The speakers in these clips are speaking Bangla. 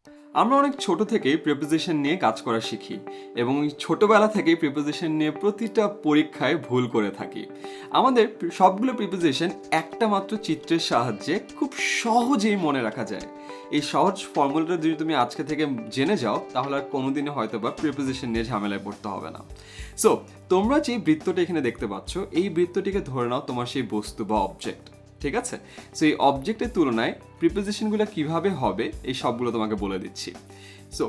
আমরা অনেক ছোট থেকেই প্রিপোজিশন নিয়ে কাজ করা শিখি এবং এই ছোটবেলা থেকেই প্রিপোজিশন নিয়ে প্রতিটা পরীক্ষায় ভুল করে থাকি। আমাদের সবগুলো প্রিপোজিশন একটা মাত্র চিত্রের সাহায্যে খুব সহজেই মনে রাখা যায়। এই সহজ ফর্মুলাটা যদি তুমি আজকে থেকে জেনে যাও তাহলে আর কোনোদিনই হয়তো বা প্রিপোজিশন নিয়ে ঝামেলায় পড়তে হবে না। সো তোমরা যে বৃত্তটা এখানে দেখতে পাচ্ছ, এই বৃত্তটিকে ধরে নাও তোমার সেই বস্তু বা অবজেক্ট। ঠিক আছে, সো এই অবজেক্টের তুলনায় প্রিপোজিশনগুলো কিভাবে হবে এই সবগুলো তোমাকে বলে দিচ্ছি। সো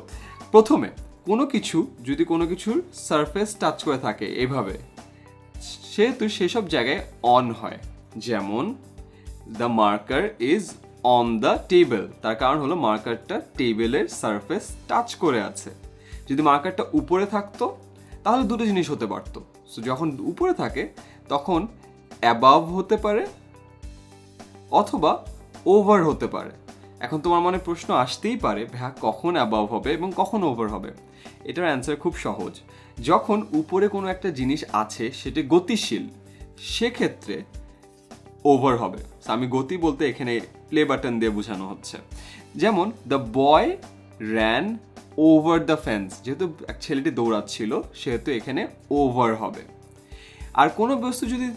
প্রথমে কোনো কিছু যদি কোনো কিছুর সারফেস টাচ করে থাকে এভাবে, সেহেতু সেসব জায়গায় অন হয়। যেমন the marker is on the table, তার কারণ হলো মার্কারটা টেবিলের সারফেস টাচ করে আছে। যদি মার্কারটা উপরে থাকতো তাহলে দুটো জিনিস হতে পারতো। সো যখন উপরে থাকে তখন অ্যাবাভ হতে পারে অথবা ওভার হতে পারে। এখন তোমার মনে প্রশ্ন আসতেই পারে, ভাইয়া কখন অ্যাবাভ হবে এবং কখন ওভার হবে? এটার অ্যান্সার খুব সহজ। যখন উপরে কোনো একটা জিনিস আছে সেটা গতিশীল, সেক্ষেত্রে ওভার হবে। আমি গতি বলতে এখানে প্লে বাটন দিয়ে বোঝানো হচ্ছে। যেমন the boy ran over the fence, যেহেতু এক ছেলেটি দৌড়াচ্ছিল সেহেতু এখানে ওভার হবে। আর কোনো বস্তু যদি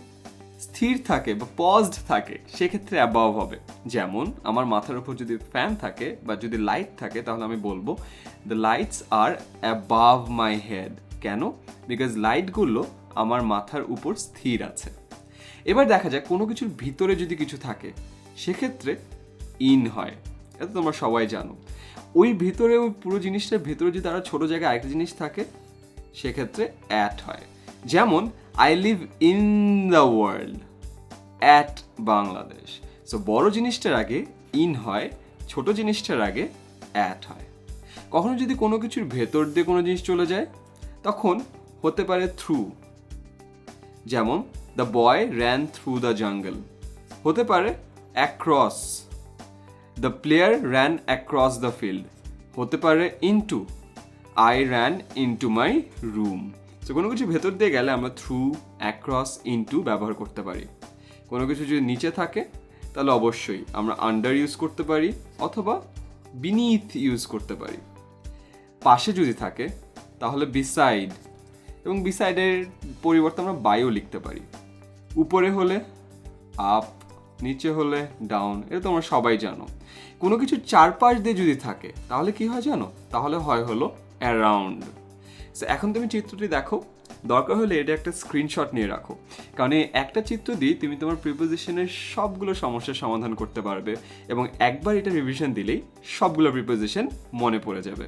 স্থির থাকে বা পজড থাকে সেক্ষেত্রে অ্যাবাভ হবে। যেমন আমার মাথার উপর যদি ফ্যান থাকে বা যদি লাইট থাকে তাহলে আমি বলবো the lights are above my head. কেন? বিকজ লাইটগুলো আমার মাথার উপর স্থির আছে। এবার দেখা যায় কোনো কিছুর ভিতরে যদি কিছু থাকে সেক্ষেত্রে ইন হয়, এটা তোমরা সবাই জানো। ওই ভিতরে ওই পুরো জিনিসটার ভিতরে যদি আরও ছোটো জায়গায় আরেকটা জিনিস থাকে সেক্ষেত্রে অ্যাট হয়। যেমন I live in the world at Bangladesh. So বড় জিনিসটার আগে ইন হয়, ছোট জিনিসটার আগে অ্যাট হয়। কখনো যদি কোনো কিছুর ভেতর দিয়ে কোনো জিনিস চলে যায় তখন হতে পারে থ্রু। যেমন the boy ran through the jungle. হতে পারে across, the player ran across the field. হতে পারে into, I ran into my room. তো কোনো কিছু ভেতর দিয়ে গেলে আমরা থ্রু, অ্যাক্রস, ইনটু ব্যবহার করতে পারি। কোনো কিছু যদি নিচে থাকে তাহলে অবশ্যই আমরা আন্ডার ইউজ করতে পারি অথবা বিনিথ ইউজ করতে পারি। পাশে যদি থাকে তাহলে বিসাইড, এবং বিসাইডের পরিবর্তে আমরা বায়ও লিখতে পারি। উপরে হলে আপ, নিচে হলে ডাউন, এটা তোমরা সবাই জানো। কোনো কিছুর চারপাশ দিয়ে যদি থাকে তাহলে কি হয় জানো? তাহলে হয় হলো অ্যারাউন্ড। সো এখন তুমি চিত্রটি দেখো, দরকার হলে এটা একটা স্ক্রিনশট নিয়ে রাখো, কারণ এই একটা চিত্র দিয়ে তুমি তোমার প্রিপোজিশনের সবগুলো সমস্যার সমাধান করতে পারবে এবং একবার এটা রিভিশন দিলেই সবগুলো প্রিপোজিশন মনে পড়ে যাবে।